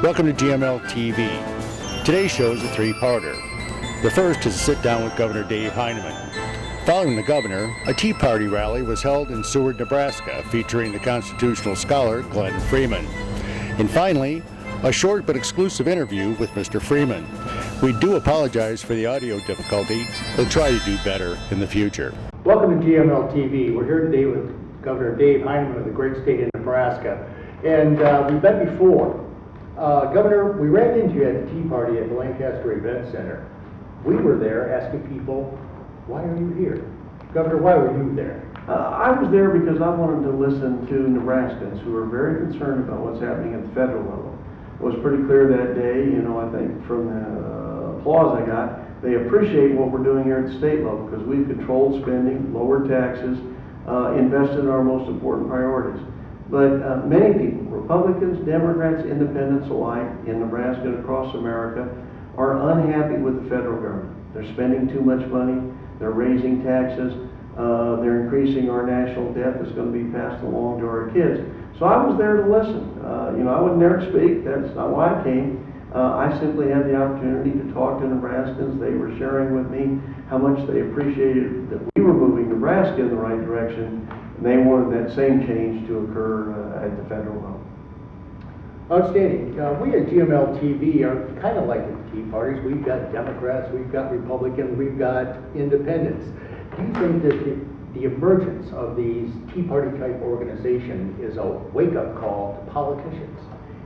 Welcome to GML-TV. Today's show is a three-parter. The first is a sit-down with Governor Dave Heineman. Following the governor, a Tea Party rally was held in Seward, Nebraska, featuring the constitutional scholar Glenn Freeman. And finally, a short but exclusive interview with Mr. Freeman. We do apologize for the audio difficulty. We'll try to do better in the future. Welcome to GML-TV. We're here today with Governor Dave Heineman of the great state of Nebraska. And we've met before. Governor, we ran into you at the Tea Party at the Lancaster Event Center. We were there asking people, why are you here? Governor, why were you there? I was there because I wanted to listen to Nebraskans who are very concerned about what's happening at the federal level. It was pretty clear that day, I think from the applause I got, they appreciate what we're doing here at the state level because we've controlled spending, lowered taxes, invested in our most important priorities. But many people, Republicans, Democrats, Independents alike in Nebraska and across America, are unhappy with the federal government. They're spending too much money, they're raising taxes, they're increasing our national debt that's going to be passed along to our kids. So I was there to listen. I wasn't there to speak, that's not why I came. I simply had the opportunity to talk to Nebraskans. They were sharing with me how much they appreciated that we were moving Nebraska in the right direction, and they wanted that same change to occur at the federal level. Outstanding. We at GML-TV are kind of like the Tea Parties. We've got Democrats, we've got Republicans, we've got Independents. Do you think that the emergence of these Tea Party type organization is a wake-up call to politicians?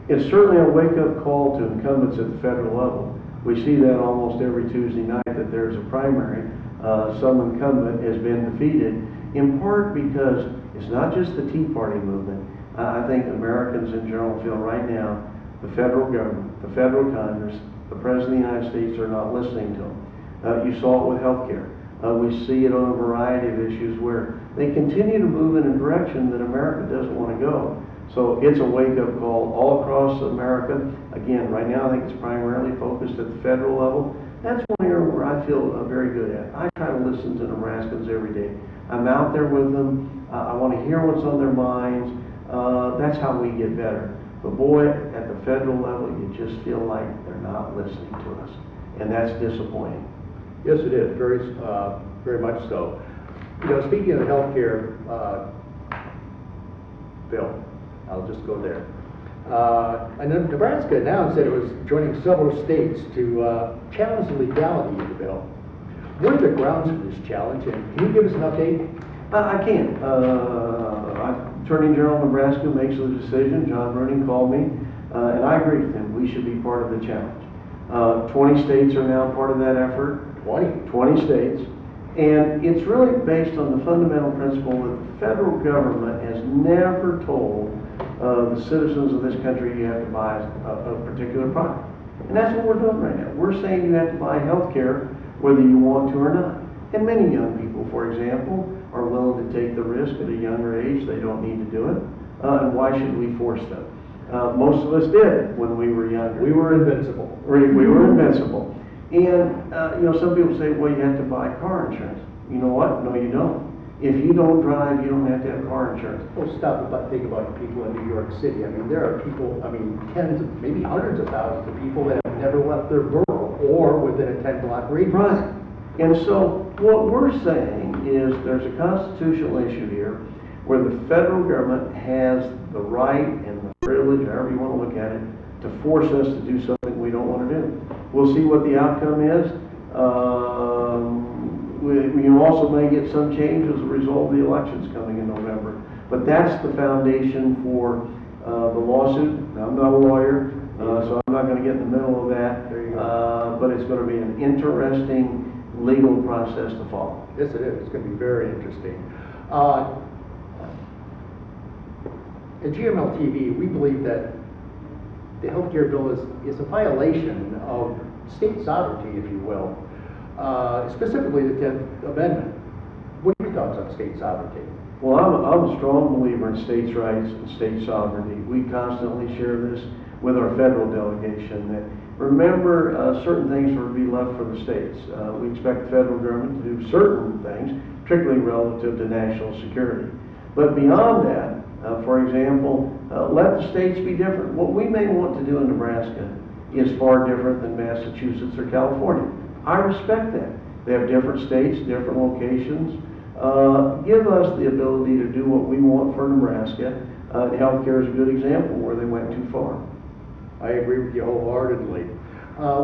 It's certainly a wake-up call to incumbents at the federal level. We see that almost every Tuesday night that there's a primary. Some incumbent has been defeated, in part because it's not just the Tea Party movement. I think Americans in general feel right now the federal government, the federal Congress, the President of the United States are not listening to them. You saw it with health care. We see it on a variety of issues where they continue to move in a direction that America doesn't want to go. So it's a wake-up call all across America. Again, right now I think it's primarily focused at the federal level. That's one area where I feel very good at. I try to listen to Nebraskans every day. I'm out there with them. I want to hear what's on their minds. That's how we get better. But boy, at the federal level, you just feel like they're not listening to us. And that's disappointing. Yes, it is. Very much so. Speaking of the health care bill, I'll just go there. And then Nebraska announced that it was joining several states to challenge the legality of the bill. What are the grounds for this challenge, and can you give us an update? I can. Attorney General of Nebraska makes the decision. John Rooney called me, and I agree with him. We should be part of the challenge. 20 states are now part of that effort. 20 states. And it's really based on the fundamental principle that the federal government has never told the citizens of this country you have to buy a particular product. And that's what we're doing right now. We're saying you have to buy health care whether you want to or not. And many young people, for example, are willing to take the risk at a younger age. They don't need to do it. And why should we force them? Most of us did when we were younger. We were invincible. We were invincible. And, some people say, well, you have to buy car insurance. You know what? No, you don't. If you don't drive, you don't have to have car insurance. Well, stop and think about people in New York City. There are people, tens, maybe hundreds of thousands of people that have never left their borough or within a 10-block radius. Right. And so what we're saying is there's a constitutional issue here where the federal government has the right and the privilege, however you want to look at it, to force us to do something we don't want to do. We'll see what the outcome is. We also may get some change as a result of the elections coming in November. But that's the foundation for the lawsuit. Now, I'm not a lawyer, so I'm not going to get in the middle of that. There you go. But it's going to be an interesting legal process to follow. Yes, it is. It's going to be very interesting. At GML-TV, we believe that the health care bill is a violation of state sovereignty, if you will, specifically the 10th Amendment. What are your thoughts on state sovereignty? Well, I'm a strong believer in states' rights and state sovereignty. We constantly share this with our federal delegation that remember certain things will be left for the states. We expect the federal government to do certain things, particularly relative to national security. But beyond that, for example, Let the states be different. What we may want to do in Nebraska is far different than Massachusetts or California. I respect that. They have different states, different locations. Give us the ability to do what we want for Nebraska. Healthcare is a good example where they went too far. I agree with you wholeheartedly.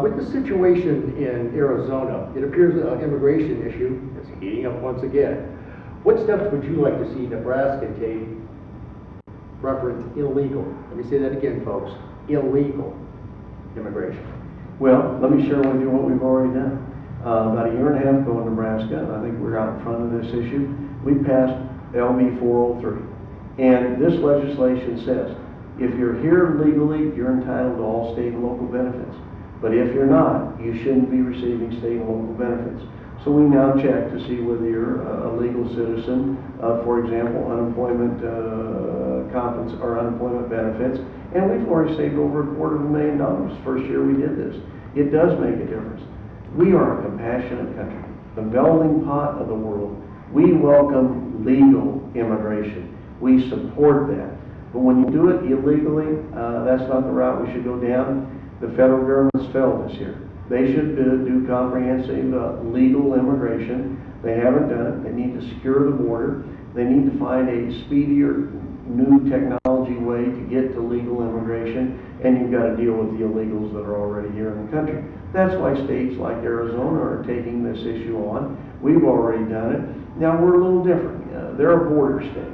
With the situation in Arizona, it appears the immigration issue is heating up once again. What steps would you like to see Nebraska take reference illegal? Let me say that again, folks. Illegal immigration. Well, let me share with you what we've already done. About a year and a half ago in Nebraska, and I think we're out in front of this issue, we passed LB 403. And this legislation says, if you're here legally, you're entitled to all state and local benefits. But if you're not, you shouldn't be receiving state and local benefits. So we now check to see whether you're a legal citizen, for example, unemployment or unemployment benefits. And we've already saved over $250,000 first year we did this. It does make a difference. We are a compassionate country, the melting pot of the world. We welcome legal immigration. We support that. But when you do it illegally, that's not the route we should go down. The federal government's failed us here. They should do comprehensive legal immigration. They haven't done it. They need to secure the border. They need to find a speedier, new technology way to get to legal immigration, and you've got to deal with the illegals that are already here in the country. That's why states like Arizona are taking this issue on. We've already done it. Now we're a little different. They're a border state.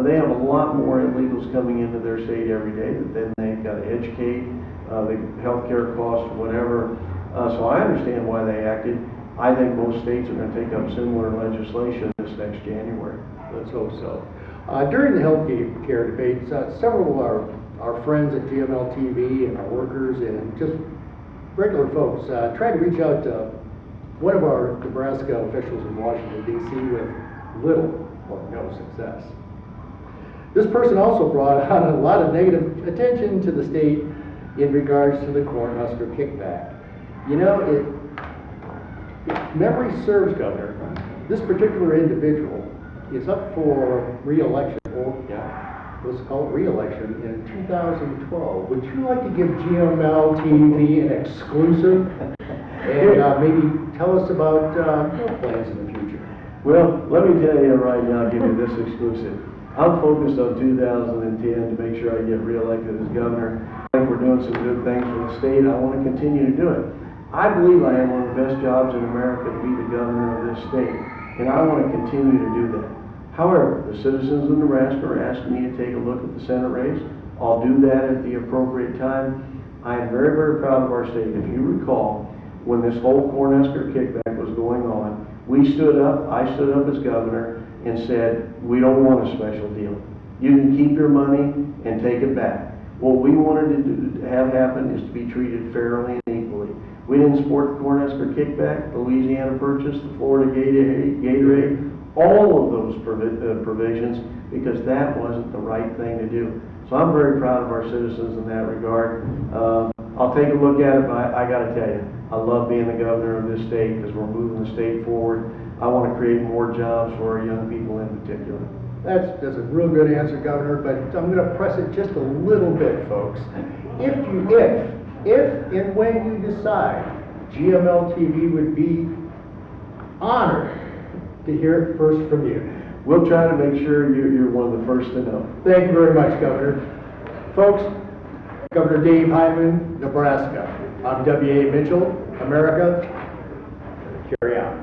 They have a lot more illegals coming into their state every day that then they've got to educate, the healthcare costs, whatever. So I understand why they acted. I think most states are going to take up similar legislation this next January. Let's hope so. During the healthcare debates, several of our friends at GML-TV and our workers and just regular folks tried to reach out to one of our Nebraska officials in Washington, D.C. with little or no success. This person also brought on a lot of negative attention to the state in regards to the Cornhusker kickback. You know, if memory serves, Governor, this particular individual is up for re-election, or let's call it re-election, in 2012. Would you like to give GML-TV an exclusive and maybe tell us about your plans in the future? Well, let me tell you right now, give you this exclusive. I'm focused on 2010 to make sure I get reelected as governor. I think we're doing some good things for the state. I want to continue to do it. I believe I have one of the best jobs in America to be the governor of this state, and I want to continue to do that. However, the citizens of Nebraska are asking me to take a look at the Senate race. I'll do that at the appropriate time. I am very, very proud of our state. If you recall, when this whole Cornhusker kickback was going on, I stood up as governor and said, we don't want a special deal. You can keep your money and take it back. What we wanted to have happen is to be treated fairly and equally. We didn't support the Cornhusker kickback, the Louisiana Purchase, the Florida Gatorade, all of those provisions, because that wasn't the right thing to do. So I'm very proud of our citizens in that regard. I'll take a look at it, but I got to tell you, I love being the governor of this state because we're moving the state forward. I want to create more jobs for our young people in particular. That's a real good answer, Governor, but I'm going to press it just a little bit, folks. If and when you decide GML-TV would be honored to hear it first from you. We'll try to make sure you're one of the first to know. Thank you very much, Governor. Folks, Governor Dave Heineman, Nebraska. I'm W.A. Mitchell, America. Carry out.